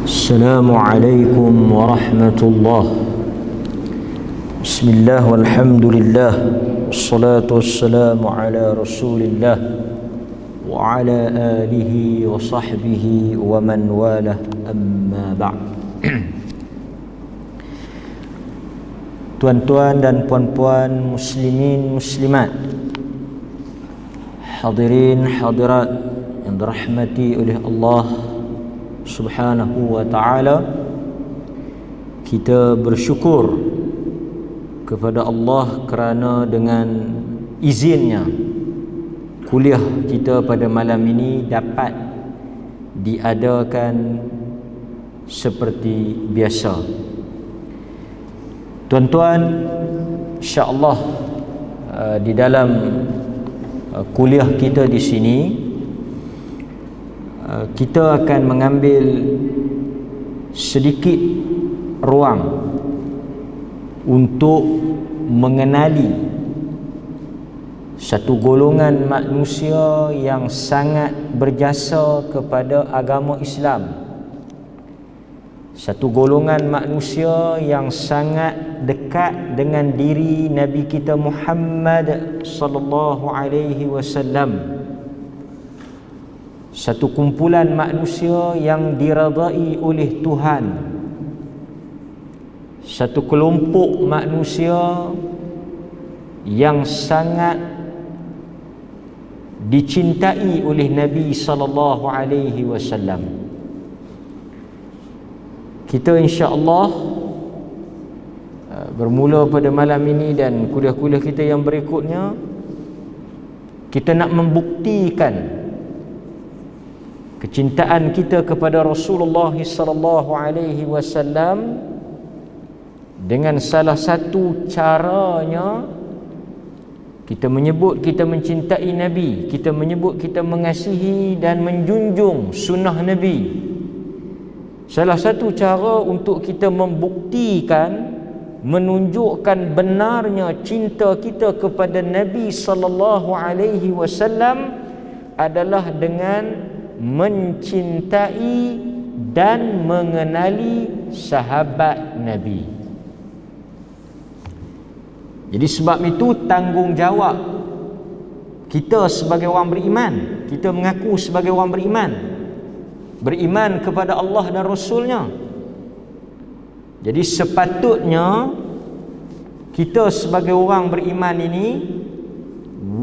السلام عليكم ورحمة الله. بسم الله والحمد لله والصلاة والسلام على رسول الله وعلى آله وصحبه ومن والاه أما بعد. Tuan-tuan dan puan-puan muslimin muslimat, hadirin hadirat yang dirahmati oleh Allah Subhanahu wa ta'ala, kita bersyukur kepada Allah kerana dengan izinnya kuliah kita pada malam ini dapat diadakan seperti biasa. Tuan-tuan, insya-Allah di dalam kuliah kita di sini kita akan mengambil sedikit ruang untuk mengenali satu golongan manusia yang sangat berjasa kepada agama Islam. Satu golongan manusia yang sangat dekat dengan diri Nabi kita Muhammad sallallahu alaihi wasallam. Satu kumpulan manusia yang diredai oleh Tuhan. Satu kelompok manusia yang sangat dicintai oleh Nabi sallallahu alaihi wasallam. Kita insya-Allah bermula pada malam ini dan kuliah-kuliah kita yang berikutnya, kita nak membuktikan kecintaan kita kepada Rasulullah sallallahu alaihi wasallam dengan salah satu caranya kita menyebut kita mencintai Nabi, kita menyebut kita mengasihi dan menjunjung sunnah Nabi. Salah satu cara untuk kita membuktikan, menunjukkan benarnya cinta kita kepada Nabi sallallahu alaihi wasallam adalah dengan mencintai dan mengenali sahabat Nabi. Jadi sebab itu tanggungjawab kita sebagai orang beriman, kita mengaku sebagai orang beriman kepada Allah dan Rasulnya. Jadi sepatutnya kita sebagai orang beriman ini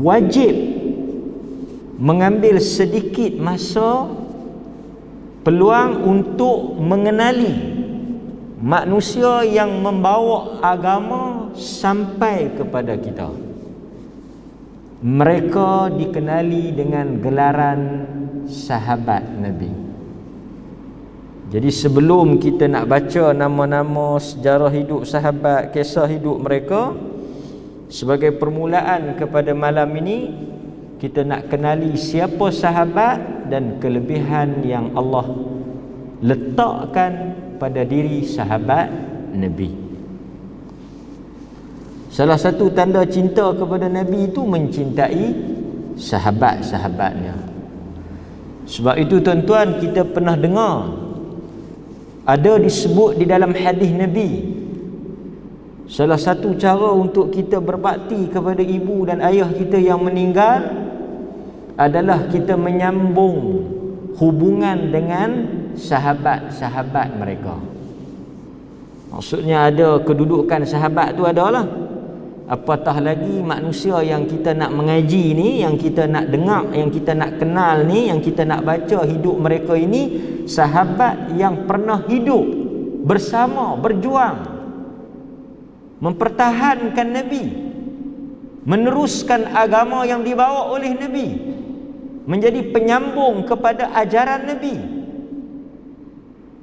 wajib mengambil sedikit masa peluang untuk mengenali manusia yang membawa agama sampai kepada kita. Mereka dikenali dengan gelaran sahabat Nabi. Jadi sebelum kita nak baca nama-nama sejarah hidup sahabat, kisah hidup mereka, sebagai permulaan kepada malam ini, kita nak kenali siapa sahabat dan kelebihan yang Allah letakkan pada diri sahabat Nabi. Salah satu tanda cinta kepada Nabi itu mencintai sahabat-sahabatnya. Sebab itu tuan-tuan, kita pernah dengar ada disebut di dalam hadis Nabi, salah satu cara untuk kita berbakti kepada ibu dan ayah kita yang meninggal adalah kita menyambung hubungan dengan sahabat-sahabat mereka. Maksudnya ada kedudukan sahabat tu adalah, apatah lagi manusia yang kita nak mengaji ni, yang kita nak dengar, yang kita nak kenal ni, yang kita nak baca hidup mereka ini, sahabat yang pernah hidup bersama, berjuang mempertahankan Nabi, meneruskan agama yang dibawa oleh Nabi, menjadi penyambung kepada ajaran Nabi.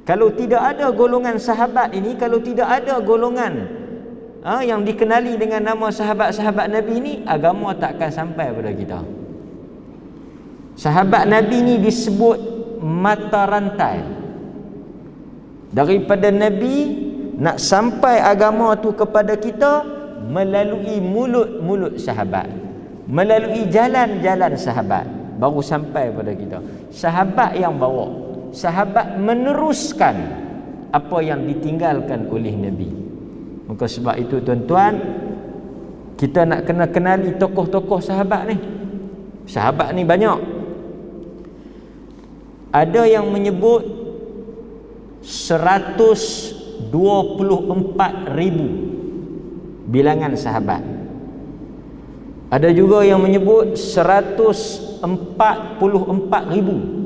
Kalau tidak ada golongan sahabat ini, kalau tidak ada golongan yang dikenali dengan nama sahabat-sahabat Nabi ini, agama tak akan sampai pada kita. Sahabat Nabi ini disebut mata rantai. Daripada Nabi nak sampai agama tu kepada kita melalui mulut-mulut sahabat, melalui jalan-jalan sahabat, baru sampai pada kita. Sahabat yang bawa, sahabat meneruskan apa yang ditinggalkan oleh Nabi. Maka sebab itu tuan-tuan, kita nak kena kenali tokoh-tokoh sahabat ni. Sahabat ni banyak. Ada yang menyebut 124,000 bilangan sahabat. Ada juga yang menyebut 144,000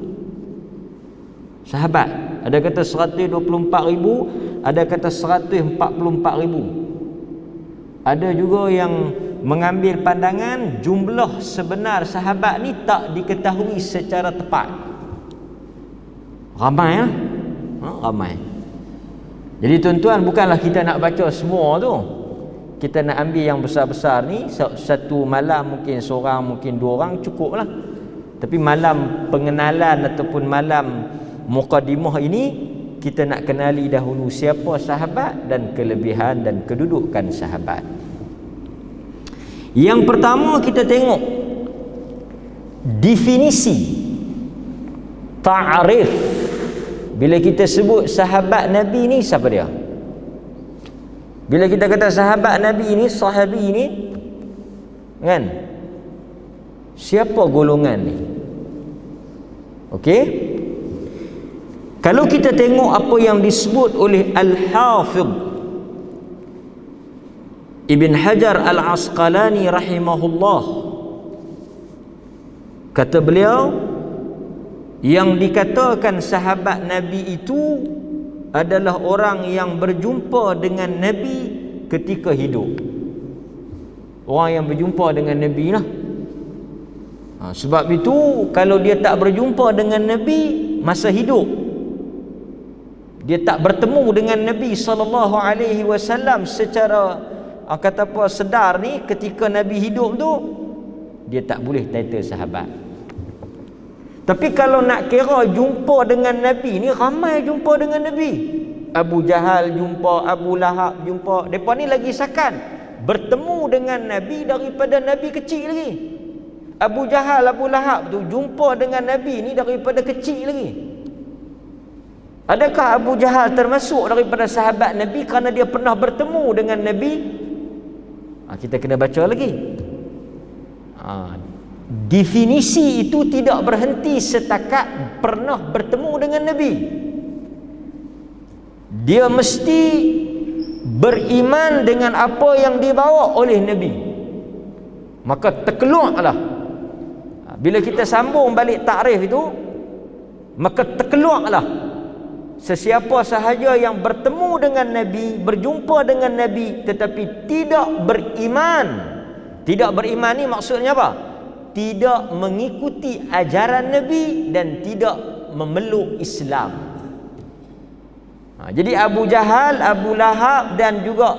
sahabat. Ada kata 124,000, ada kata 144,000. Ada juga yang mengambil pandangan jumlah sebenar sahabat ni tak diketahui secara tepat. Ramai lah. Ramai. Jadi tuan-tuan, bukanlah kita nak baca semua tu. Kita nak ambil yang besar-besar ni. Satu malam mungkin seorang, mungkin dua orang cukup lah. Tapi malam pengenalan ataupun malam muqaddimah ini, kita nak kenali dahulu siapa sahabat dan kelebihan dan kedudukan sahabat. Yang pertama kita tengok definisi ta'rif. Bila kita sebut sahabat Nabi ni, siapa dia? Bila kita kata sahabat Nabi ni, sahabi ni, kan? Siapa golongan ni? Okey? Kalau kita tengok apa yang disebut oleh Al-Hafidh Ibn Hajar Al-Asqalani rahimahullah, kata beliau, yang dikatakan sahabat Nabi itu adalah orang yang berjumpa dengan Nabi ketika hidup. Orang yang berjumpa dengan Nabi lah. Sebab itu kalau dia tak berjumpa dengan Nabi masa hidup, dia tak bertemu dengan Nabi SAW secara kata apa sedar ni ketika Nabi hidup tu, dia tak boleh title sahabat. Tapi kalau nak kira jumpa dengan Nabi ni, ramai jumpa dengan Nabi. Abu Jahal jumpa, Abu Lahab jumpa. Mereka ni lagi sakan bertemu dengan Nabi daripada Nabi kecil lagi. Abu Jahal, Abu Lahab tu jumpa dengan Nabi ni daripada kecil lagi. Adakah Abu Jahal termasuk daripada sahabat Nabi kerana dia pernah bertemu dengan Nabi? Kita kena baca lagi. Definisi itu tidak berhenti setakat pernah bertemu dengan Nabi. Dia mesti beriman dengan apa yang dibawa oleh Nabi. Maka terkeluarlah. Bila kita sambung balik takrif itu, maka terkeluarlah sesiapa sahaja yang bertemu dengan Nabi, berjumpa dengan Nabi tetapi tidak beriman. Tidak beriman ni maksudnya apa? Tidak mengikuti ajaran Nabi dan tidak memeluk Islam. Jadi Abu Jahal, Abu Lahab dan juga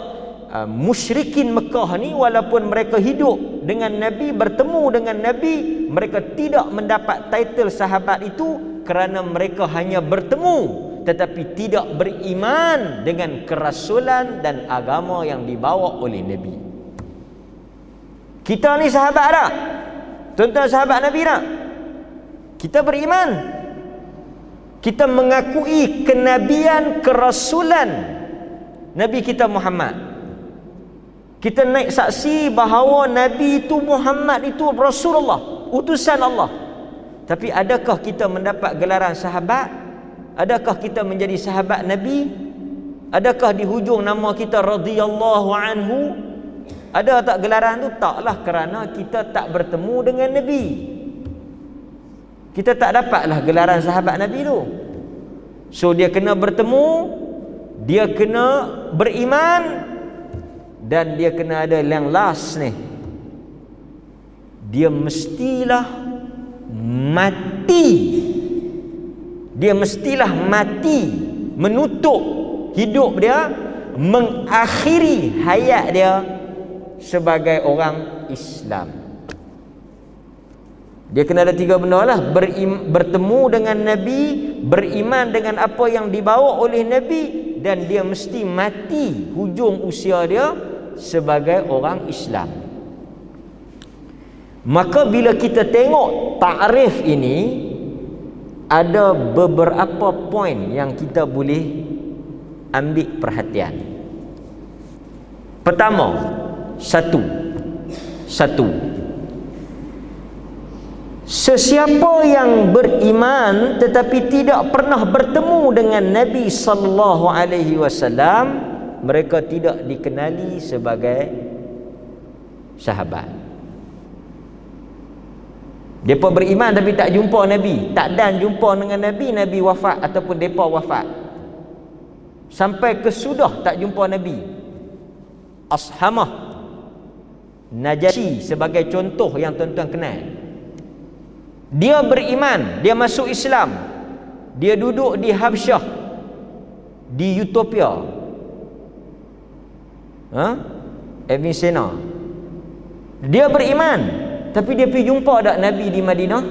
musyrikin Mekah ni, walaupun mereka hidup dengan Nabi, bertemu dengan Nabi, mereka tidak mendapat title sahabat itu kerana mereka hanya bertemu tetapi tidak beriman dengan kerasulan dan agama yang dibawa oleh Nabi. Kita ni sahabat dah. Tuan-tuan sahabat Nabi tak? Kita beriman. Kita mengakui kenabian, kerasulan Nabi kita Muhammad. Kita naik saksi bahawa Nabi itu Muhammad itu Rasulullah, utusan Allah. Tapi adakah kita mendapat gelaran sahabat? Adakah kita menjadi sahabat Nabi? Adakah di hujung nama kita radhiyallahu anhu? Ada tak gelaran tu? Taklah, kerana kita tak bertemu dengan Nabi. Kita tak dapatlah gelaran sahabat Nabi tu. So dia kena bertemu, dia kena beriman, dan dia kena ada yang last ni. Dia mestilah mati. Dia mestilah mati, menutup hidup dia, mengakhiri hayat dia sebagai orang Islam. Dia kena ada tiga benda lah: bertemu dengan Nabi, beriman dengan apa yang dibawa oleh Nabi, dan dia mesti mati hujung usia dia sebagai orang Islam. Maka bila kita tengok ta'rif ini, ada beberapa poin yang kita boleh ambil perhatian. Pertama, satu. Sesiapa yang beriman tetapi tidak pernah bertemu dengan Nabi sallallahu alaihi wasallam, mereka tidak dikenali sebagai sahabat. Depa beriman tapi tak jumpa Nabi, tak dan jumpa dengan Nabi, Nabi wafat ataupun depa wafat. Sampai kesudah tak jumpa Nabi. Ashamah, Najasyi sebagai contoh yang tuan-tuan kenal. Dia beriman, dia masuk Islam, dia duduk di Habsyah, di Utopia, Avicenna. Dia beriman, tapi dia pergi jumpa tak Nabi di Madinah?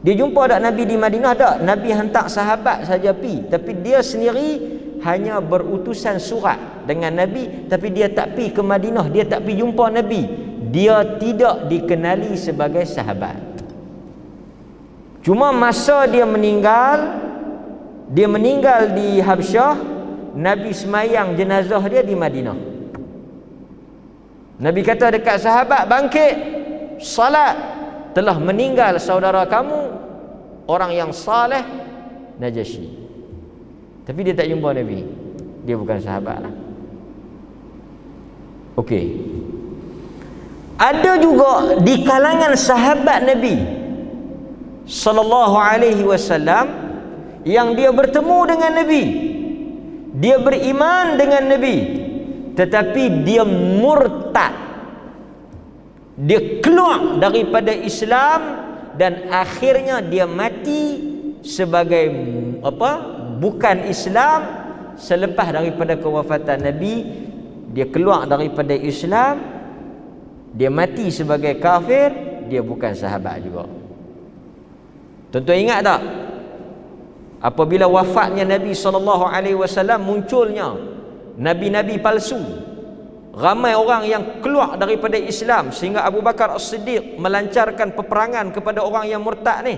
Dia jumpa tak Nabi di Madinah? Tak. Nabi hantar sahabat saja pergi, tapi dia sendiri hanya berutusan surat dengan Nabi, tapi dia tak pergi ke Madinah, dia tak pergi jumpa Nabi. Dia tidak dikenali sebagai sahabat. Cuma masa dia meninggal di Habsyah, Nabi semayang jenazah dia di Madinah. Nabi kata dekat sahabat, bangkit, salat, telah meninggal saudara kamu, orang yang saleh, Najasyi. Tapi dia tak jumpa Nabi, dia bukan sahabat lah. Okey. Ada juga di kalangan sahabat Nabi sallallahu alaihi wasallam yang dia bertemu dengan Nabi, dia beriman dengan Nabi, tetapi dia murtad, dia keluar daripada Islam dan akhirnya dia mati sebagai bukan Islam. Selepas daripada kewafatan Nabi, dia keluar daripada Islam, dia mati sebagai kafir, dia bukan sahabat juga. Tuan-tuan ingat tak? Apabila wafatnya Nabi SAW, munculnya nabi-nabi palsu. Ramai orang yang keluar daripada Islam, sehingga Abu Bakar As-Siddiq melancarkan peperangan kepada orang yang murtad ni,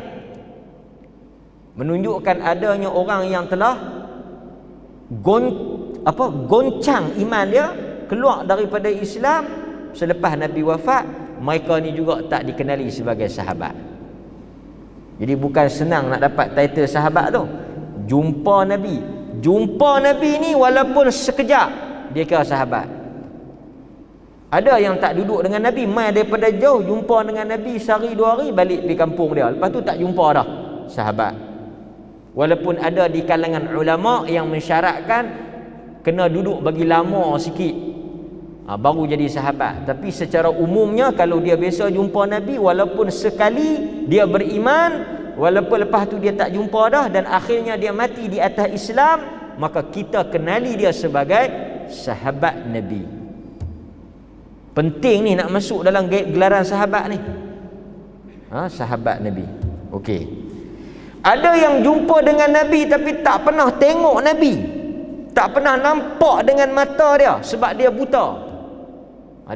menunjukkan adanya orang yang telah goncang iman dia, keluar daripada Islam. Selepas Nabi wafat, mereka ni juga tak dikenali sebagai sahabat. Jadi bukan senang nak dapat title sahabat tu. Jumpa Nabi ni walaupun sekejap, dia kira sahabat. Ada yang tak duduk dengan Nabi, mai daripada jauh jumpa dengan Nabi sehari dua hari, balik di kampung dia, lepas tu tak jumpa dah, sahabat. Walaupun ada di kalangan ulama yang mensyaratkan kena duduk bagi lama sikit, baru jadi sahabat. Tapi secara umumnya kalau dia biasa jumpa Nabi, walaupun sekali dia beriman, walaupun lepas tu dia tak jumpa dah dan akhirnya dia mati di atas Islam, maka kita kenali dia sebagai sahabat Nabi. Penting ni nak masuk dalam gelaran sahabat ni. Sahabat Nabi. Okey. Ada yang jumpa dengan Nabi tapi tak pernah tengok Nabi, tak pernah nampak dengan mata dia sebab dia buta.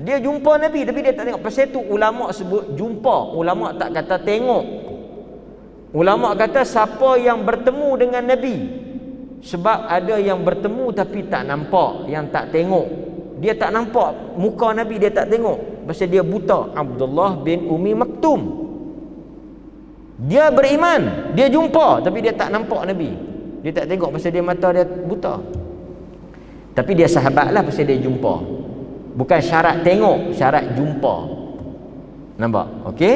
Dia jumpa Nabi tapi dia tak tengok. Pasal tu ulama sebut jumpa, ulama tak kata tengok. Ulama kata siapa yang bertemu dengan Nabi, sebab ada yang bertemu tapi tak nampak, yang tak tengok. Dia tak nampak muka Nabi, dia tak tengok pasal dia buta. Abdullah bin Umi Maktum, dia beriman, dia jumpa tapi dia tak nampak Nabi, dia tak tengok pasal dia mata dia buta. Tapi dia sahabat lah pasal dia jumpa. Bukan syarat tengok, syarat jumpa. Nampak? Okey?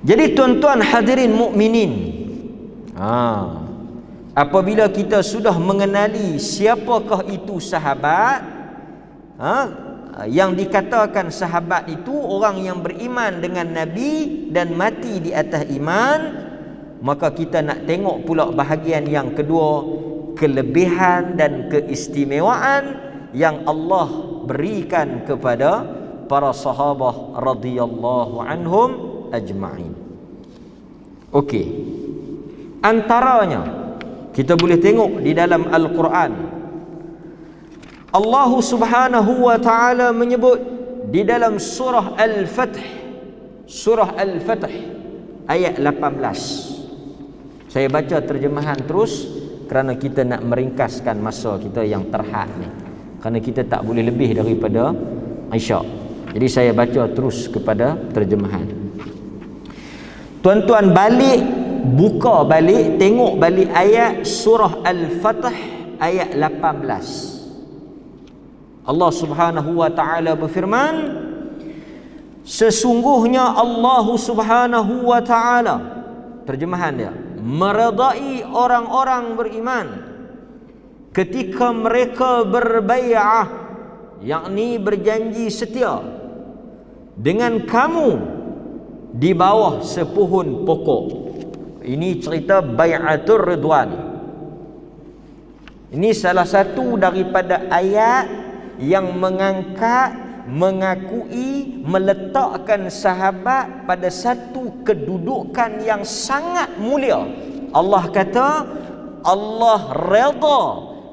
Jadi tuan-tuan hadirin mukminin, apabila kita sudah mengenali siapakah itu sahabat, yang dikatakan sahabat itu orang yang beriman dengan Nabi dan mati di atas iman, maka kita nak tengok pula bahagian yang kedua, kelebihan dan keistimewaan yang Allah berikan kepada para sahabat radhiyallahu anhum ajma'in. Okey. Antaranya kita boleh tengok di dalam Al-Quran, Allah Subhanahu wa taala menyebut di dalam surah Al-Fath, surah Al-Fath ayat 18. Saya baca terjemahan terus kerana kita nak meringkaskan masa kita yang terhad ni. Kerana kita tak boleh lebih daripada Isyak. Jadi saya baca terus kepada terjemahan. Tuan-tuan buka balik, tengok balik ayat surah Al-Fatih ayat 18. Allah Subhanahu wa taala berfirman, sesungguhnya Allah Subhanahu wa taala, terjemahan dia, meredai orang-orang beriman ketika mereka berbai'ah, yakni berjanji setia dengan kamu di bawah sepuhun pokok. Ini cerita Bai'atul Ridwan. Ini salah satu daripada ayat yang mengakui, meletakkan sahabat pada satu kedudukan yang sangat mulia. Allah kata Allah redha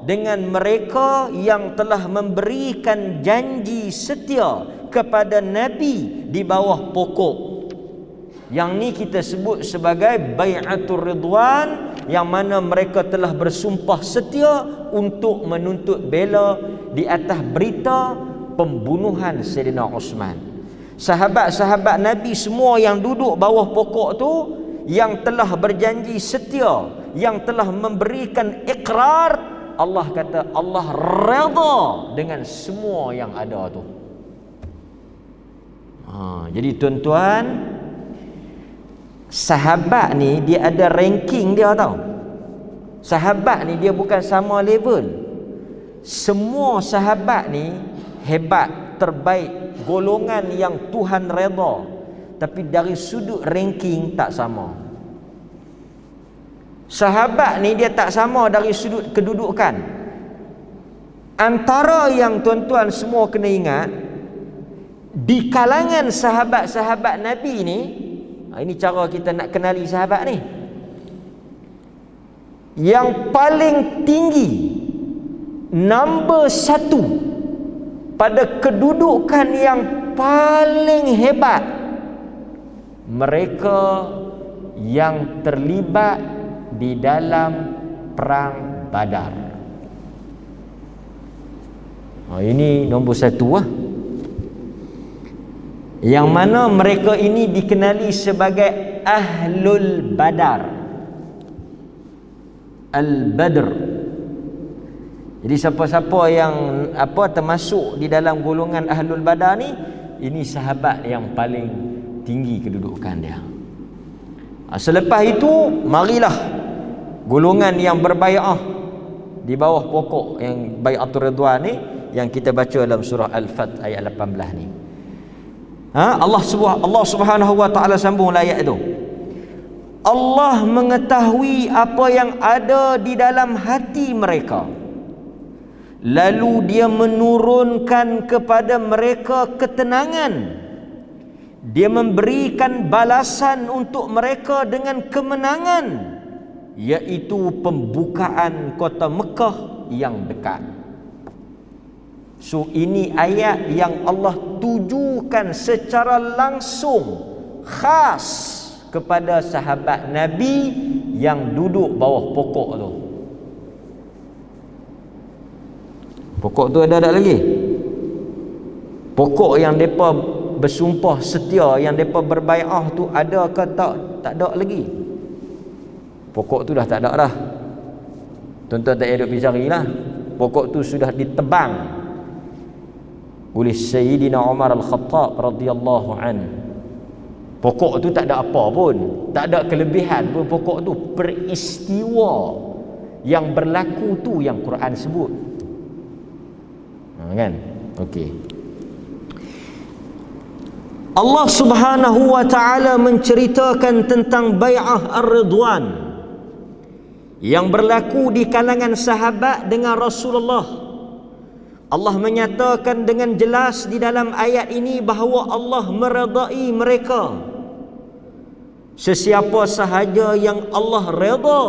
dengan mereka yang telah memberikan janji setia kepada Nabi di bawah pokok. Yang ni kita sebut sebagai Bai'atul Ridwan, yang mana mereka telah bersumpah setia untuk menuntut bela di atas berita pembunuhan Sayyidina Osman. Sahabat-sahabat Nabi semua yang duduk bawah pokok tu, yang telah berjanji setia, yang telah memberikan ikrar, Allah kata Allah redha dengan semua yang ada tu. Jadi tuan-tuan, sahabat ni dia ada ranking dia tau. Sahabat ni dia bukan sama level. Semua sahabat ni hebat, terbaik, golongan yang Tuhan redha, tapi dari sudut ranking tak sama. Sahabat ni dia tak sama dari sudut kedudukan. Antara yang tuan-tuan semua kena ingat, di kalangan sahabat-sahabat Nabi ni, ini cara kita nak kenali sahabat ni, yang paling tinggi, nombor 1 pada kedudukan yang paling hebat, mereka yang terlibat di dalam perang Badar. Ini nombor 1 lah. Yang mana mereka ini dikenali sebagai Ahlul Badar, Al-Badr. Jadi siapa-siapa yang termasuk di dalam golongan Ahlul Badar ni, ini sahabat yang paling tinggi kedudukan dia. Selepas itu, marilah golongan yang berbai'ah di bawah pokok yang Bai'atul Ridwan ni, yang kita baca dalam surah Al-Fat ayat 18 ni. Allah Subhanahu wa taala sambung ayat itu. Allah mengetahui apa yang ada di dalam hati mereka, lalu Dia menurunkan kepada mereka ketenangan. Dia memberikan balasan untuk mereka dengan kemenangan, iaitu pembukaan kota Mekah yang dekat. So ini ayat yang Allah tujukan secara langsung, khas kepada sahabat Nabi yang duduk bawah pokok tu. Pokok tu ada tak lagi? Pokok yang mereka bersumpah setia, yang mereka berbai'ah tu, ada ke tak? Tak ada lagi. Pokok tu dah tak ada dah. Tuan-tuan tak payah duk carilah. Pokok tu sudah ditebang oleh Sayyidina Umar Al-Khattab radhiyallahu an. Pokok tu tak ada apa pun, tak ada kelebihan pun. Pokok tu peristiwa yang berlaku tu yang Quran sebut. Kan? Okey. Allah Subhanahu wa taala menceritakan tentang Bai'ah Ar-Ridwan yang berlaku di kalangan sahabat dengan Rasulullah. Allah menyatakan dengan jelas di dalam ayat ini bahawa Allah meredai mereka. Sesiapa sahaja yang Allah redha,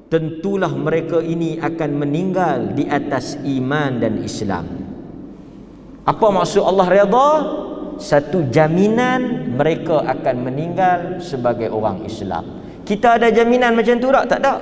tentulah mereka ini akan meninggal di atas iman dan Islam. Apa maksud Allah redha? satu jaminan mereka akan meninggal sebagai orang Islam. Kita ada jaminan macam tu tak? Tak ada.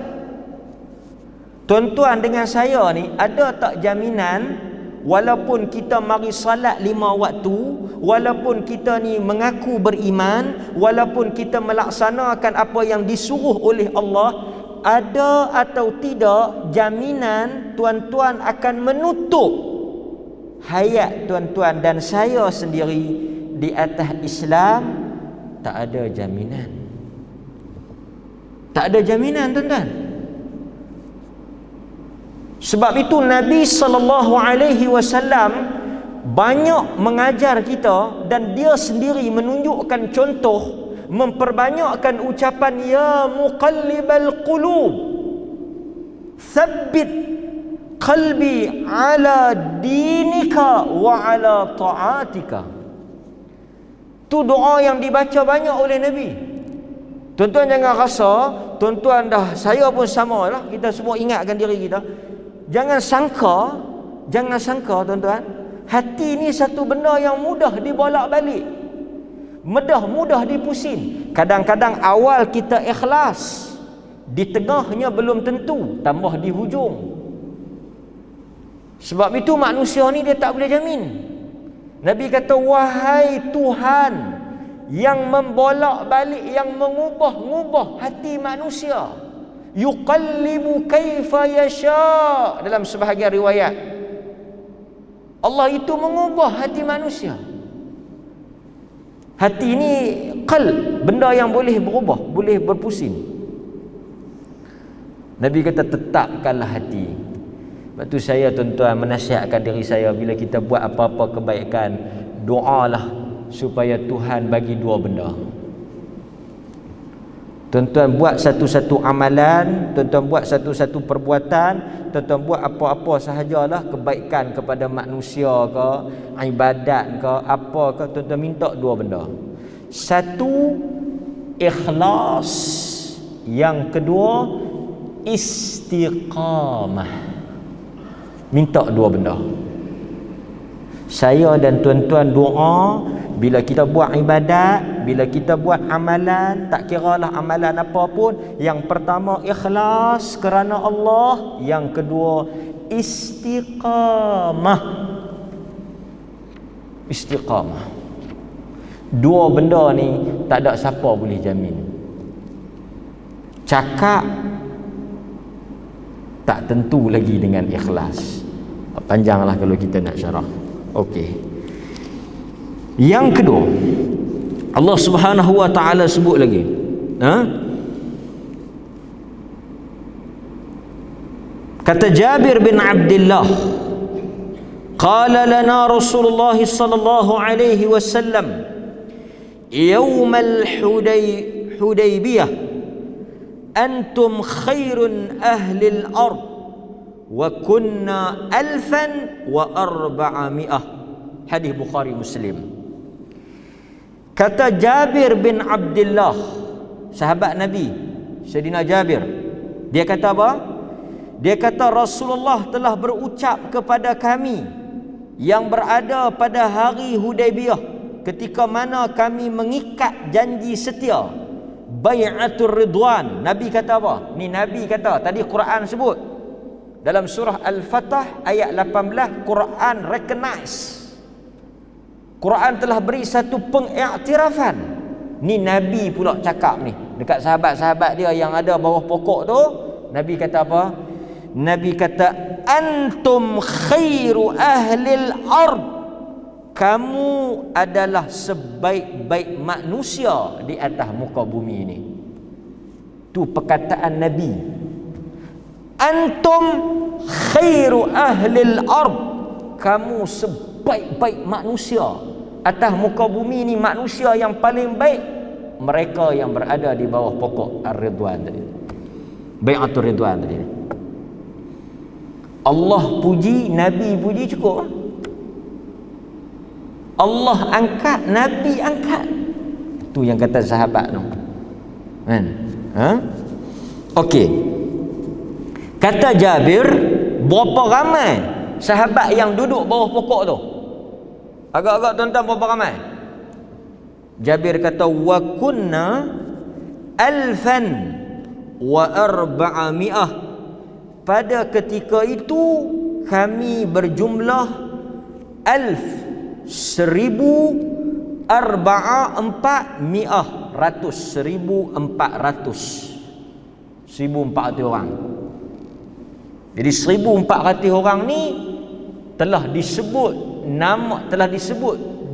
Tuan-tuan dengan saya ni, ada tak jaminan walaupun kita mari salat 5 waktu, walaupun kita ni mengaku beriman, walaupun kita melaksanakan apa yang disuruh oleh Allah, ada atau tidak jaminan tuan-tuan akan menutup hayat tuan-tuan dan saya sendiri di atas Islam? Tak ada jaminan. Tak ada jaminan, tuan-tuan. Sebab itu Nabi SAW banyak mengajar kita, dan dia sendiri menunjukkan contoh, memperbanyakkan ucapan ya muqallibal qulub thabbit qalbi ala dinika wa ala ta'atika. Tu doa yang dibaca banyak oleh Nabi. Tuan-tuan jangan rasa tuan-tuan dah, saya pun samalah, kita semua ingatkan diri kita. Jangan sangka tuan-tuan, hati ni satu benda yang mudah dibolak-balik, mudah dipusing. Kadang-kadang awal kita ikhlas, di tengahnya belum tentu, tambah di hujung. Sebab itu manusia ni dia tak boleh jamin. Nabi kata, wahai Tuhan yang membolak-balik, yang mengubah-ngubah hati manusia, yuqallibu kaifa yasha. Dalam sebahagian riwayat, Allah itu mengubah hati manusia. Hati ini qalb, benda yang boleh berubah, boleh berpusing. Nabi kata, tetapkanlah hati. Sebab tu saya, tuan-tuan, menasihatkan diri saya, bila kita buat apa-apa kebaikan, doalah supaya Tuhan bagi 2 benda. Tuan-tuan buat satu-satu amalan, tuan-tuan buat satu-satu perbuatan, tuan-tuan buat apa-apa sahajalah kebaikan kepada manusia ke, ibadat ke, apa ke, tuan-tuan minta 2 benda. Satu, ikhlas. Yang kedua, istiqamah. Minta 2 benda. Saya dan tuan-tuan doa, bila kita buat ibadat, bila kita buat amalan, tak kiralah amalan apa pun, yang pertama ikhlas kerana Allah, yang kedua istiqamah. Istiqamah. 2 benda ni tak ada siapa boleh jamin. Cakap tak tentu lagi dengan ikhlas. Panjanglah kalau kita nak syarah. Okey. Yang kedua, Allah Subhanahu wa taala sebut lagi, kata Jabir bin Abdullah, qala lana Rasulullah sallallahu alaihi wasallam يوم الحديبية أنتم خير أهل الأرض وكنا 1400. Hadis Bukhari Muslim. Kata Jabir bin Abdullah, sahabat Nabi, Sayyidina Jabir, dia kata apa? Dia kata Rasulullah telah berucap kepada kami yang berada pada hari Hudaybiyah, ketika mana kami mengikat janji setia, Bai'atul Ridwan. Nabi kata apa? Ni Nabi kata, tadi Quran sebut dalam surah Al-Fatah ayat 18, Quran recognize, Quran telah beri satu pengiktirafan. Ni Nabi pula cakap ni dekat sahabat-sahabat dia yang ada bawah pokok tu. Nabi kata apa? Nabi kata, antum khairu ahlil ard, kamu adalah sebaik-baik manusia di atas muka bumi ini. Tu perkataan Nabi. Antum khairu ahlil ard, kamu sebaik-baik manusia atas muka bumi ini. Manusia yang paling baik mereka yang berada di bawah pokok Ar-Ridwan tadi, Bai'atul Ridwan tadi. Allah puji, Nabi puji, cukup. Allah angkat, Nabi angkat. Tu yang kata sahabat tu, kan? Okey. Kata Jabir, berapa ramai sahabat yang duduk bawah pokok tu? Agak-agak tuan-tuan, berapa ramai? Jabir kata wa kunna alfan wa arba'ami'ah. Pada ketika itu kami berjumlah alf, 1400, 1400 orang. Jadi 1400 orang ni telah disebut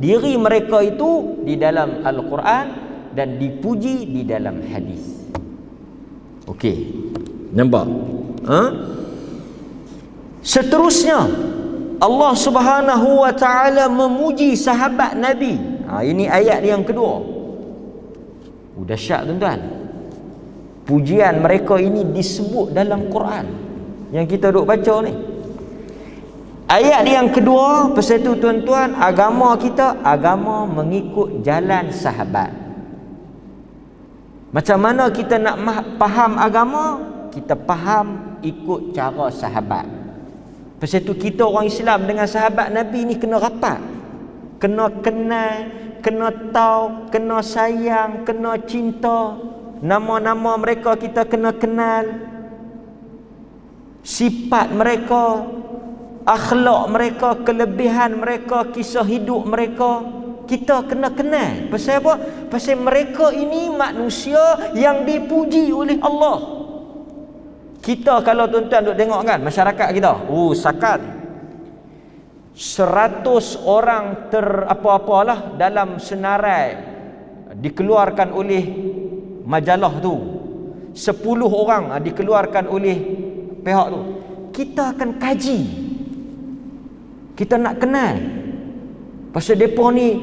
diri mereka itu di dalam Al-Quran dan dipuji di dalam hadis. Okey, nampak? Seterusnya Allah Subhanahu wa taala memuji sahabat Nabi. Ini ayat yang kedua. Dahsyat tuan-tuan. Pujian mereka ini disebut dalam Quran yang kita duk baca ni. Ayat yang kedua, pasal tu tuan-tuan, agama kita agama mengikut jalan sahabat. Macam mana kita nak faham agama? Kita faham ikut cara sahabat. Pasal tu kita orang Islam dengan sahabat Nabi ni kena rapat, kena kenal, kena tahu, kena sayang, kena cinta. Nama-nama mereka kita kena kenal, sifat mereka, akhlak mereka, kelebihan mereka, kisah hidup mereka, kita kena kenal. Pasal apa? Pasal mereka ini manusia yang dipuji oleh Allah. Kita kalau tuan-tuan duk tengok kan masyarakat kita, sakat 100 orang apa-apalah dalam senarai dikeluarkan oleh majalah tu, 10 orang dikeluarkan oleh pihak tu. Kita akan kaji, kita nak kenal. Pasal mereka ni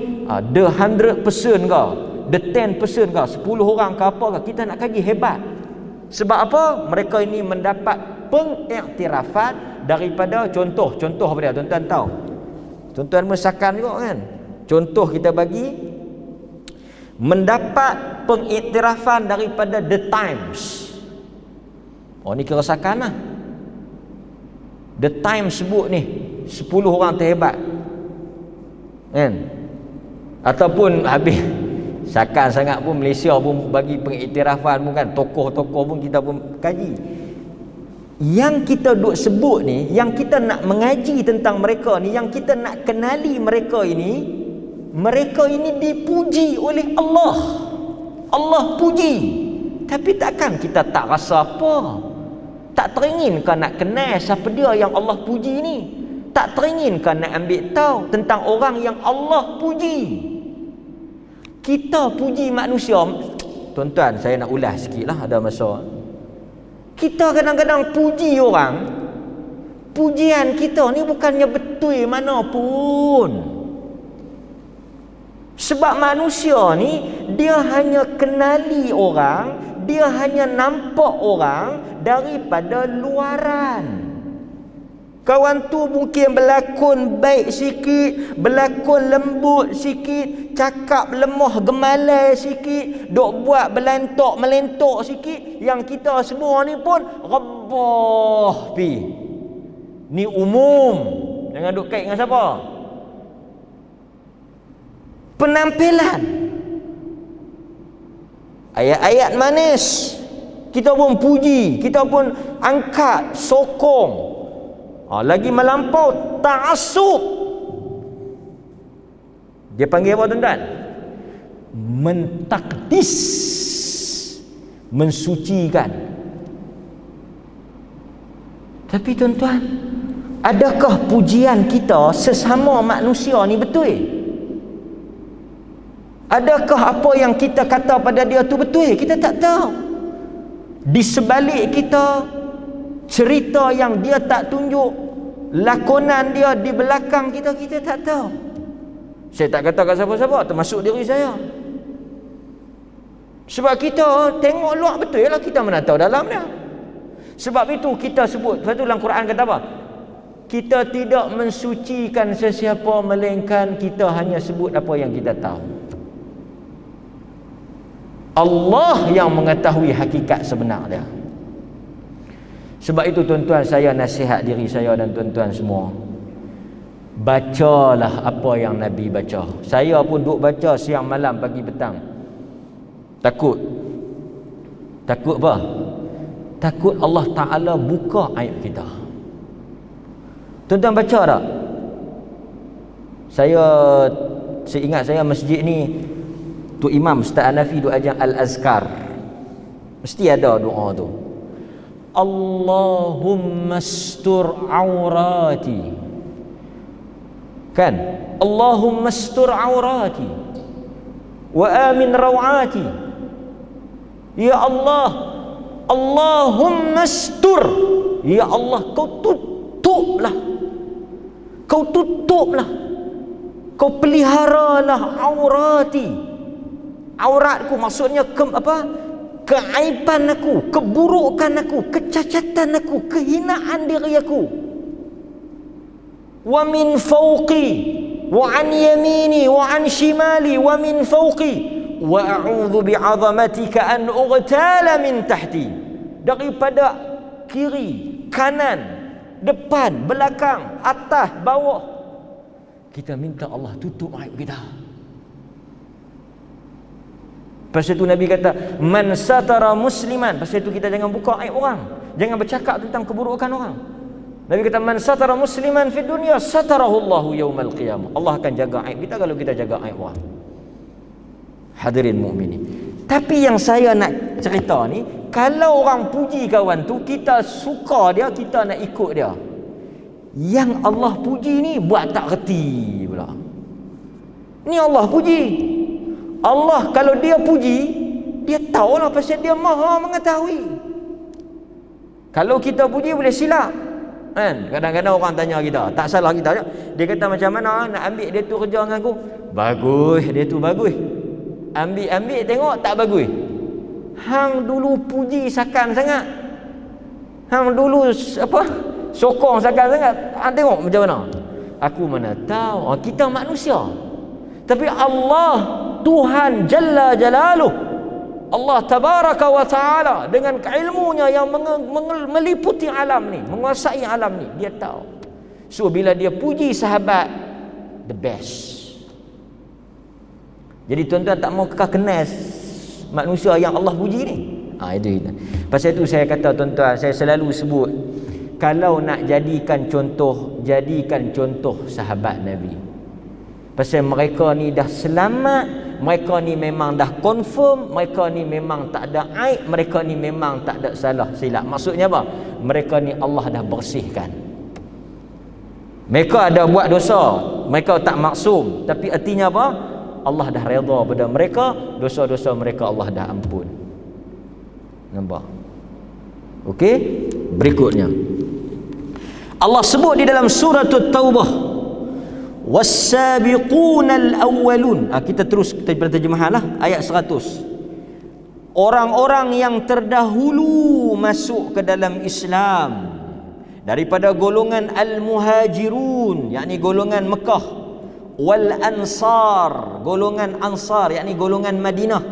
the 100% ke, the 10% ke, 10 orang ke apa ke, kita nak kaji hebat. Sebab apa? Mereka ini mendapat pengiktirafan daripada contoh apa dia tuan-tuan tahu? Tuan-tuan mesakan juga kan? Contoh kita bagi, mendapat pengiktirafan daripada The Times. Ni keresakan lah. The Times sebut ni 10 orang terhebat kan? Ataupun habis sakan sangat pun Malaysia pun bagi pengiktirafan pun kan, tokoh-tokoh pun kita pun kaji. Yang kita duk sebut ni, yang kita nak mengaji tentang mereka ni, yang kita nak kenali mereka ini dipuji oleh Allah. Allah puji. Tapi takkan kita tak rasa apa? Tak teringinkan nak kenal siapa dia yang Allah puji ni? Tak teringinkan nak ambil tahu tentang orang yang Allah puji? Kita puji manusia. Tuan-tuan, saya nak ulas sikit lah, ada masa. Kita kadang-kadang puji orang, pujian kita ni bukannya betul mana pun. Sebab manusia ni dia hanya kenali orang, dia hanya nampak orang daripada luaran. Kawan tu mungkin berlakon baik sikit, berlakon lembut sikit, cakap lemah gemalai sikit, duk buat melentok sikit. Yang kita semua ni pun rebah pi. Ni umum. Jangan duk kait dengan siapa. Penampilan, ayat-ayat manis kita pun puji, kita pun angkat, sokong. Lagi melampau ta'assub. Dia panggil apa tuan-tuan? Mentakdis, mensucikan. Tapi tuan-tuan, adakah pujian kita sesama manusia ni betul? Adakah apa yang kita kata pada dia tu betul? Kita tak tahu. Di sebalik kita, cerita yang dia tak tunjuk, lakonan dia di belakang kita, kita tak tahu. Saya tak kata kat siapa-siapa, termasuk diri saya. Sebab kita tengok luar betul lah, kita mana tahu dalam dia. Sebab itu kita sebut, sebab itu dalam Quran kata apa? Kita tidak mensucikan sesiapa, melainkan kita hanya sebut apa yang kita tahu. Allah yang mengetahui hakikat sebenar dia. Sebab itu tuan-tuan, saya nasihat diri saya dan tuan-tuan semua, Bacalah apa yang Nabi baca. Saya pun duk baca siang malam pagi petang. Takut apa? Takut Allah Ta'ala buka aib kita. Tuan-tuan baca tak? Seingat saya masjid ni tu Imam Ustaz Hanafi duk ajar Al-Azkar. Mesti ada doa tu. Allahumma astur aurati. Kan? Allahumma astur aurati wa amin rawati. Ya Allah, Allahumma astur. Ya Allah, kau tutuplah. Kau peliharalah aurati. Auratku maksudnya keaiban aku, keburukan aku, kecacatan aku, kehinaan diri aku. Wa min fawqi wa an yamini wa an shimali wa min fawqi wa a'udzu bi'azamatika an ughtala min tahti. Daripada kiri, kanan, depan, belakang, atas, bawah, kita minta Allah tutup aib kita. Pasal itu Nabi kata, man satara musliman. Pasal itu kita jangan buka aib orang, jangan bercakap tentang keburukan orang. Nabi kata, man satara musliman fi dunya satarahu Allahu yaumal qiyamah. Allah akan jaga aib kita kalau kita jaga aib orang. Hadirin mukminin. Tapi yang saya nak cerita ni, kalau orang puji kawan tu, kita suka dia, kita nak ikut dia. Yang Allah puji ni buat tak reti pula. Ni Allah puji. Allah kalau dia puji, dia tahulah pasal dia maha mengetahui. Kalau kita puji boleh silap. Kan? Kadang-kadang orang tanya kita, tak salah kita. Dia kata macam mana nak ambil dia tu kerja dengan aku? Bagus, dia tu bagus. Ambil tengok tak bagus. Hang dulu puji sakan sangat. Hang dulu sokong sakan sangat. Hang tengok macam mana? Aku mana tahu. Kita manusia. Tapi Allah, Tuhan Jalla Jalaluh, Allah Tabaraka wa Ta'ala, dengan keilmunya yang meliputi alam ni, menguasai alam ni, dia tahu. So bila dia puji sahabat, the best. Jadi tuan-tuan tak mau kenal manusia yang Allah puji ni. Itu. Pasal itu saya kata tuan-tuan, saya selalu sebut, kalau nak jadikan contoh sahabat Nabi. Pasal mereka ni dah selamat, mereka ni memang dah confirm, mereka ni memang tak ada aib, mereka ni memang tak ada salah silap. Maksudnya apa? Mereka ni Allah dah bersihkan. Mereka ada buat dosa, mereka tak maksum, tapi artinya apa? Allah dah redha pada mereka, dosa-dosa mereka Allah dah ampun. Nampak? Okey, berikutnya Allah sebut di dalam surah At-Taubah, was-sabiqunal awwalun. Kita terus terjemahanlah ayat 100. Orang-orang yang terdahulu masuk ke dalam Islam daripada golongan al-muhajirun, yakni golongan Mekah, wal ansar, golongan Ansar, yakni golongan Madinah,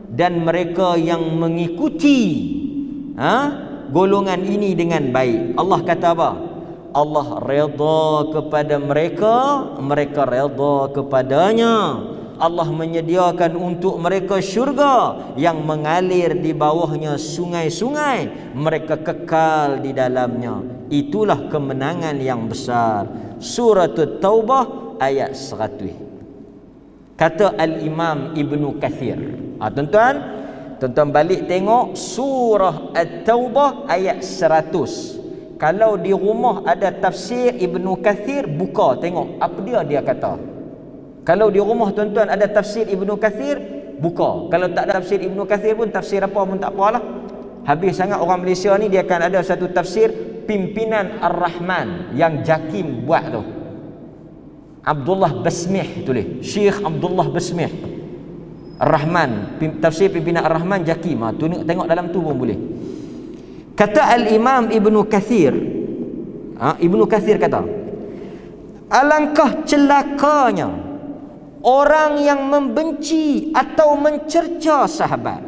dan mereka yang mengikuti golongan ini dengan baik. Allah kata apa? Allah redha kepada mereka, mereka redha kepadanya. Allah menyediakan untuk mereka syurga yang mengalir di bawahnya sungai-sungai, mereka kekal di dalamnya. Itulah kemenangan yang besar. Surah At-Taubah ayat 100. Kata Al-Imam Ibnu Kathir. Tuan-tuan balik tengok surah At-Taubah ayat 100. Kalau di rumah ada tafsir Ibnu Kathir, buka tengok apa dia kata. Kalau di rumah tuan-tuan ada tafsir Ibnu Kathir, buka. Kalau tak ada tafsir Ibnu Kathir pun, tafsir apa pun tak apalah. Habis sangat orang Malaysia ni, dia akan ada satu tafsir Pimpinan Ar-Rahman yang Jakim buat tu. Abdullah Basmih tulis. Syekh Abdullah Basmih. Ar-Rahman, tafsir Pimpinan Ar-Rahman Jakim. Tengok dalam tu pun boleh. Kata Al-Imam Ibnu Kathir, Ibnu Kathir kata, alangkah celakanya orang yang membenci atau mencerca sahabat,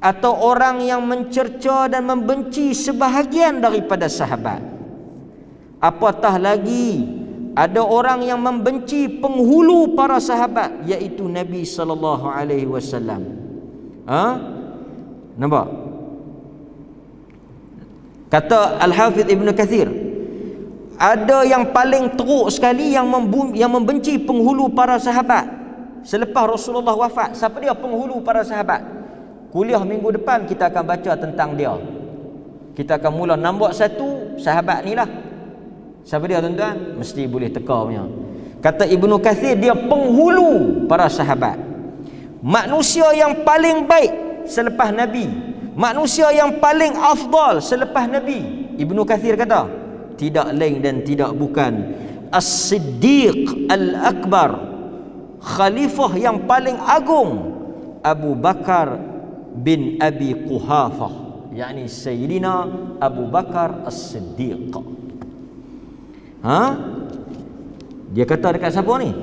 atau orang yang mencerca dan membenci sebahagian daripada sahabat, apatah lagi ada orang yang membenci penghulu para sahabat, iaitu Nabi sallallahu alaihi wasallam. Nampak? Kata Al-Hafidh Ibn Kathir, ada yang paling teruk sekali yang membenci penghulu para sahabat selepas Rasulullah wafat. Siapa dia penghulu para sahabat? Kuliah minggu depan kita akan baca tentang dia. Kita akan mula nombor 1 sahabat ni lah. Siapa dia tuan-tuan? Mesti boleh teka punya. Kata Ibnu Kathir, dia penghulu para sahabat. Manusia yang paling baik selepas Nabi, manusia yang paling afdal selepas Nabi. Ibnu Kathir kata, tidak lain dan tidak bukan As-Siddiq Al-Akbar, khalifah yang paling agung, Abu Bakar bin Abi Quhafah, yakni Sayyidina Abu Bakar As-Siddiq. Dia kata dekat siapa ni?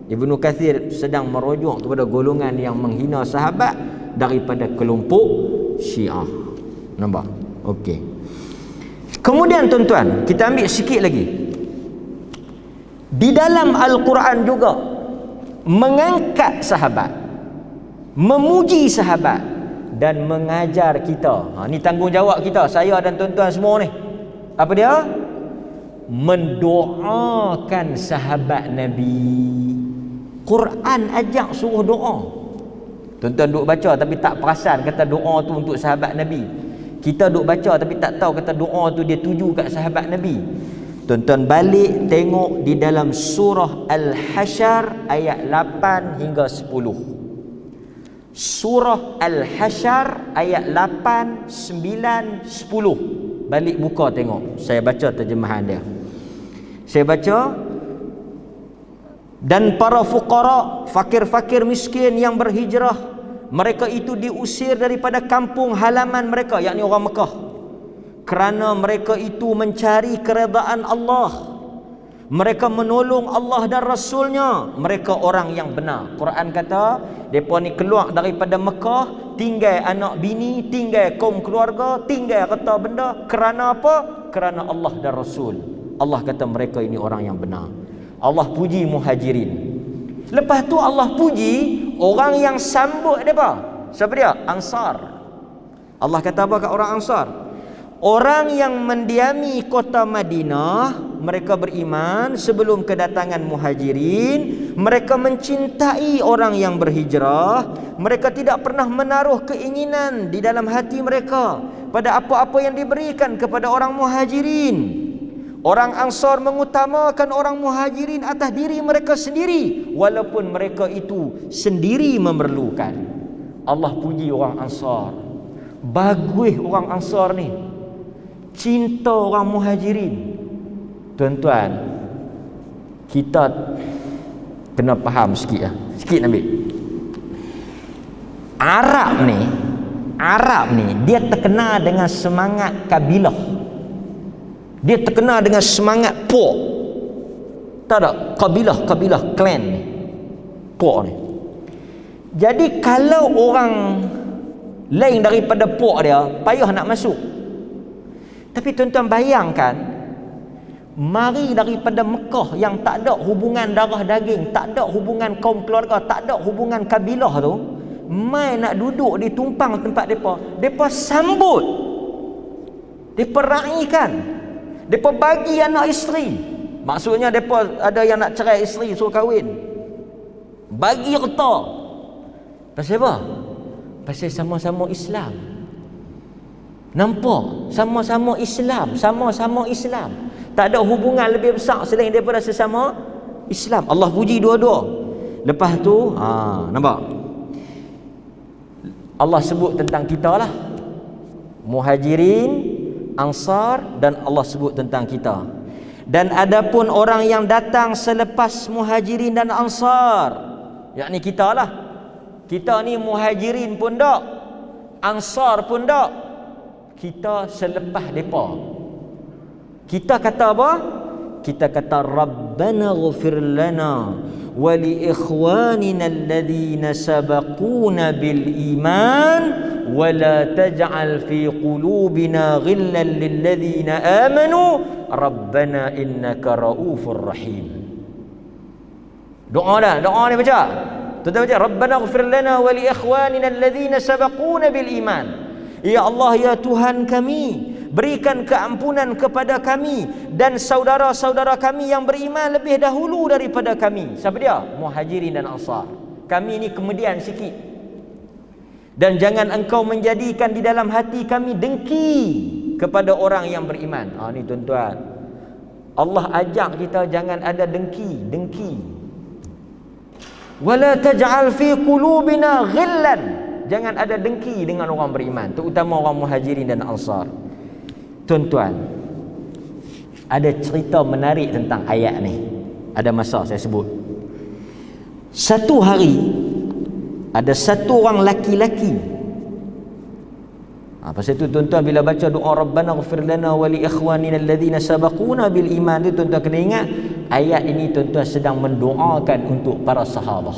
Ibnu Kathir sedang merujuk kepada golongan yang menghina sahabat daripada kelompok Syiah. Nampak? Okey. Kemudian tuan-tuan, kita ambil sikit lagi. Di dalam Al-Quran juga mengangkat sahabat, memuji sahabat dan mengajar kita. Ni tanggungjawab kita, saya dan tuan-tuan semua ni. Apa dia? Mendoakan sahabat Nabi. Quran ajak suruh doa. Tuan-tuan duk baca tapi tak perasan kata doa tu untuk sahabat Nabi. Kita duk baca tapi tak tahu kata doa tu dia tuju kat sahabat Nabi. Tuan-tuan balik tengok di dalam surah Al-Hasyr ayat 8 hingga 10. Surah Al-Hasyr ayat 8, 9, 10. Balik buka tengok. Saya baca terjemahan dia. Saya baca, dan para fuqara, fakir-fakir miskin yang berhijrah, mereka itu diusir daripada kampung halaman mereka, yakni orang Mekah, kerana mereka itu mencari keredaan Allah. Mereka menolong Allah dan Rasulnya. Mereka orang yang benar. Quran kata mereka ni keluar daripada Mekah, tinggal anak bini, tinggal kaum keluarga, tinggal harta benda. Kerana apa? Kerana Allah dan Rasul. Allah kata mereka ini orang yang benar. Allah puji Muhajirin. Lepas tu Allah puji orang yang sambut mereka. Siapa dia? Ansar. Allah kata apa kat orang Ansar? Orang yang mendiami kota Madinah, mereka beriman sebelum kedatangan Muhajirin. Mereka mencintai orang yang berhijrah. Mereka tidak pernah menaruh keinginan di dalam hati mereka pada apa-apa yang diberikan kepada orang Muhajirin. Orang Ansar mengutamakan orang Muhajirin atas diri mereka sendiri, walaupun mereka itu sendiri memerlukan. Allah puji orang Ansar. Bagus orang Ansar ni, cinta orang Muhajirin. Tuan-tuan, kita kena faham sikit lah. Sikit ambil. Arab ni dia terkenal dengan semangat kabilah. Dia terkenal dengan semangat puak. Tak ada? Kabilah, klan ni. Puak ni. Jadi kalau orang lain daripada puak dia, payah nak masuk. Tapi tuan-tuan bayangkan, mari daripada Mekah yang tak ada hubungan darah daging, tak ada hubungan kaum keluarga, tak ada hubungan kabilah tu, mai nak duduk di tumpang tempat mereka sambut, mereka raikan, mereka bagi anak isteri. Maksudnya mereka ada yang nak cerai isteri, suruh kahwin, bagi harta. Pasal apa? Pasal sama-sama Islam. Nampak? Sama-sama Islam, sama-sama Islam. Tak ada hubungan lebih besar selain daripada sesama Islam. Allah puji dua-dua. Lepas tu, nampak? Allah sebut tentang kita lah. Muhajirin, Ansar, dan Allah sebut tentang kita. Dan adapun orang yang datang selepas Muhajirin dan Ansar, yakni kita lah. Kita ni Muhajirin pun tak, Ansar pun tak. Kita selepas mereka. Kita kata apa? Kita kata Rabbana ghfir lana wa li ikhwanina alladhina sabaquna bil iman wa la taj'al fi qulubina ghillan lil ladzina amanu rabbana innaka raufur rahim. Doa ni baca. Tuan-tuan baca, Rabbana ighfir lana wa li ikhwanina alladhina sabaquna bil iman. Ya Allah, ya Tuhan kami, berikan keampunan kepada kami dan saudara-saudara kami yang beriman lebih dahulu daripada kami. Siapa dia? Muhajirin dan Ansar. Kami ni kemudian sikit. Dan jangan engkau menjadikan di dalam hati kami dengki kepada orang yang beriman. Ni tuan-tuan, Allah ajak kita jangan ada dengki. Wala taj'al fi qulubina ghillan. Jangan ada dengki dengan orang beriman, terutama orang Muhajirin dan Ansar. Tuan-tuan, ada cerita menarik tentang ayat ni. Ada masa saya sebut. Satu hari ada satu orang laki-laki. Pasal itu tuan-tuan bila baca doa Rabbana ighfir lana wa li ikhwanina alladhina sabaquna bil iman, tu tuan-tuan kena ingat ayat ini tuan-tuan sedang mendoakan untuk para sahabat.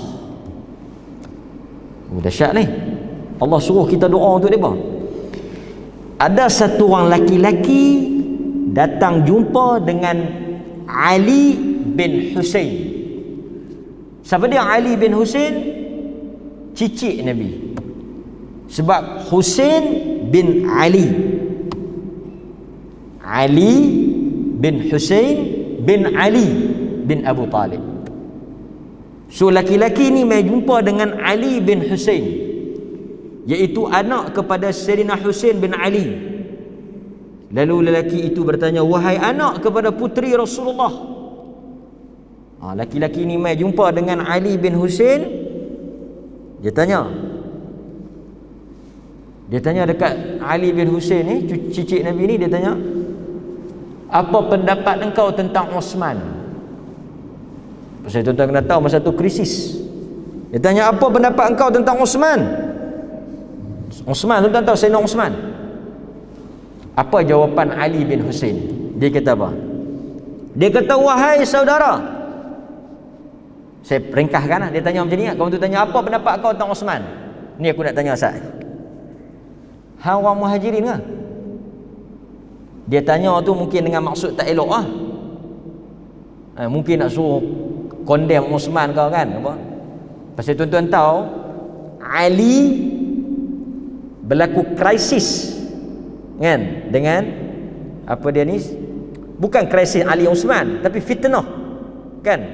Dahsyat ni. Allah suruh kita doa untuk mereka. Ada satu orang laki-laki datang jumpa dengan Ali bin Husain. Siapa dia Ali bin Husain? Cicit Nabi. Sebab Husain bin Ali. Ali bin Husain bin Ali bin Abu Talib. So laki-laki ni mai jumpa dengan Ali bin Husain, iaitu anak kepada Sayyidina Husain bin Ali. Lalu lelaki itu bertanya, wahai anak kepada puteri Rasulullah. Laki-laki ni mai jumpa dengan Ali bin Husain. Dia tanya dekat Ali bin Husain ni, cicit Nabi ni, dia tanya, apa pendapat engkau tentang Osman? Pasal tuan-tuan kena tahu masa tu krisis. Dia tanya, apa pendapat engkau tentang Osman? Osman, tuan-tuan tahu Sayyidina Osman. Apa jawapan Ali bin Husain? Dia kata apa? Dia kata, wahai saudara. Saya ringkaskan lah. Dia tanya macam ni. Kamu tu tanya, apa pendapat kau tentang Osman? Ni aku nak tanya Ustaz. Hang orang Muhajirin ke? Dia tanya tu mungkin dengan maksud tak elok lah. Mungkin nak suruh condemn Osman kau kan, apa? Pasal tuan-tuan tahu Ali berlaku krisis kan dengan apa dia ni, bukan krisis Ali Osman tapi fitnah kan,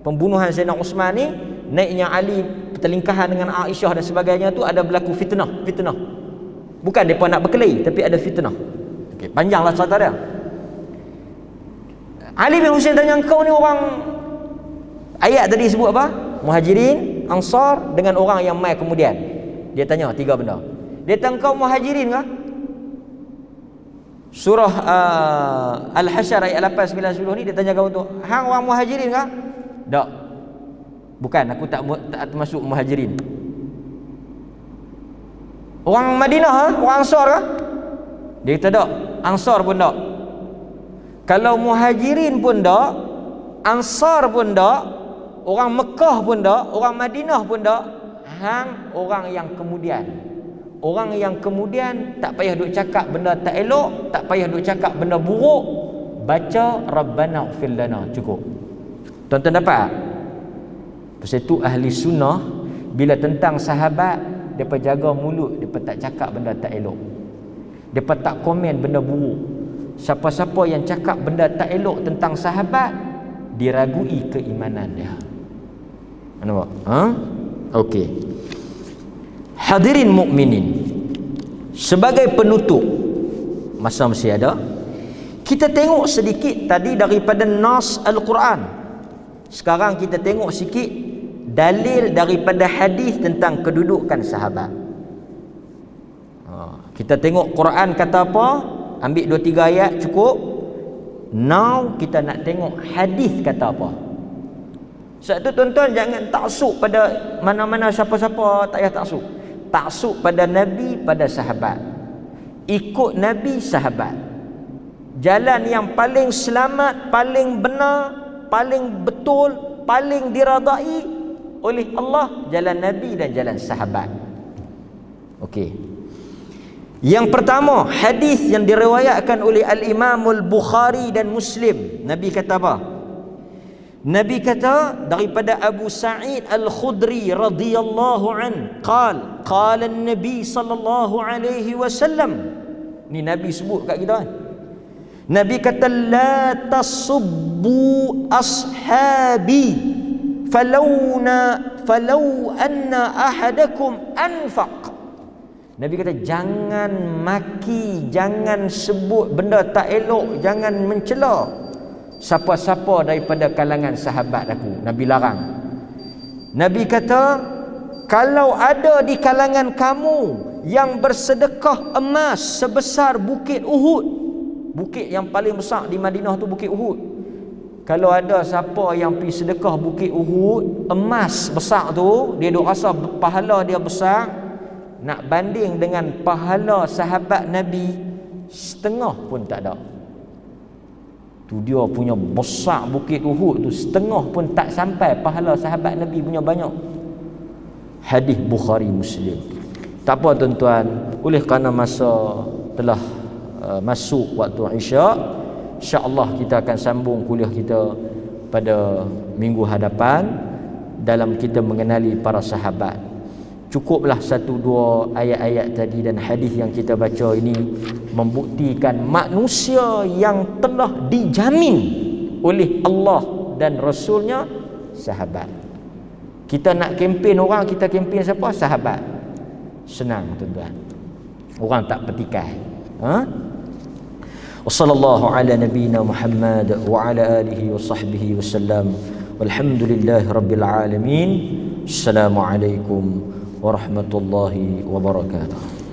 pembunuhan Sayyidina Osman ni, naiknya Ali, pertelingkahan dengan Aisyah dan sebagainya tu, ada berlaku fitnah. Bukan depa nak berkelahi tapi ada fitnah. Okey, panjanglah cerita dia. Ali bin Husain tanya, engkau ni orang, ayat tadi sebut apa? Muhajirin, Ansar dengan orang yang mai kemudian. Dia tanya tiga benda. Dia tanya, engkau Muhajirin ke? Surah Al-Hasyr ayat 8, 9, 10 ni dia tanya kau tu, hang orang Muhajirin ke? Tak. Bukan, aku tak termasuk Muhajirin. Orang Madinah ha? Orang Ansar ke? Dia kata tak. Ansar pun tak. Kalau Muhajirin pun tak, Ansar pun tak, orang Mekah pun tak, orang Madinah pun tak, hang orang yang kemudian. Orang yang kemudian tak payah duk cakap benda tak elok, tak payah duk cakap benda buruk, baca Rabbana ighfir lana, cukup. Tuan-tuan dapat? Pasal itu ahli sunnah bila tentang sahabat, depa jaga mulut, depa tak cakap benda tak elok. Depa tak komen benda buruk. Siapa-siapa yang cakap benda tak elok tentang sahabat, diragui keimanan dia. Nampak? Okey. Hadirin mukminin, sebagai penutup, masa masih ada, kita tengok sedikit tadi daripada nas Al-Quran. Sekarang kita tengok sikit dalil daripada hadis tentang kedudukan sahabat. Kita tengok Quran kata apa, ambil 2-3 ayat cukup. Now kita nak tengok hadis kata apa. Sebab tu tuan-tuan jangan taksub pada mana-mana siapa-siapa, tak payah taksub. Taksub pada Nabi, pada sahabat. Ikut Nabi, sahabat. Jalan yang paling selamat, paling benar, paling betul, paling diradai oleh Allah, jalan Nabi dan jalan sahabat. Okey. Yang pertama, hadis yang diriwayatkan oleh Al-Imam Al-Bukhari dan Muslim. Nabi kata apa? Nabi kata daripada Abu Sa'id Al-Khudri radhiyallahu an, qala an-nabi sallallahu alaihi wasallam. Ni Nabi sebut kat kita kan. Nabi kata la tasubbu ashabi falau anna ahadakum anfaq. Nabi kata jangan maki, jangan sebut benda tak elok, jangan mencela siapa-siapa daripada kalangan sahabat aku. Nabi larang. Nabi kata kalau ada di kalangan kamu yang bersedekah emas sebesar bukit Uhud, bukit yang paling besar di Madinah tu bukit Uhud. Kalau ada siapa yang pergi sedekah bukit Uhud, emas besar tu, dia duk rasa pahala dia besar, nak banding dengan pahala sahabat Nabi, setengah pun tak ada. Tu dia punya besar bukit Uhud tu, setengah pun tak sampai pahala sahabat Nabi punya banyak. Hadis Bukhari Muslim. Tak apa tuan-tuan, oleh kerana masa telah masuk waktu Isyak, insya-Allah kita akan sambung kuliah kita pada minggu hadapan dalam kita mengenali para sahabat. Cukuplah 1-2 ayat-ayat tadi dan hadis yang kita baca ini membuktikan manusia yang telah dijamin oleh Allah dan Rasulnya sahabat. Kita nak kempen orang, kita kempen siapa? Sahabat. Senang tuan-tuan. Orang tak petikai. Wa sallallahu ala nabiyyina Muhammad wa ala alihi wa sahbihi wasallam. Walhamdulillahi rabbil alamin. Assalamualaikum warahmatullahi wabarakatuh.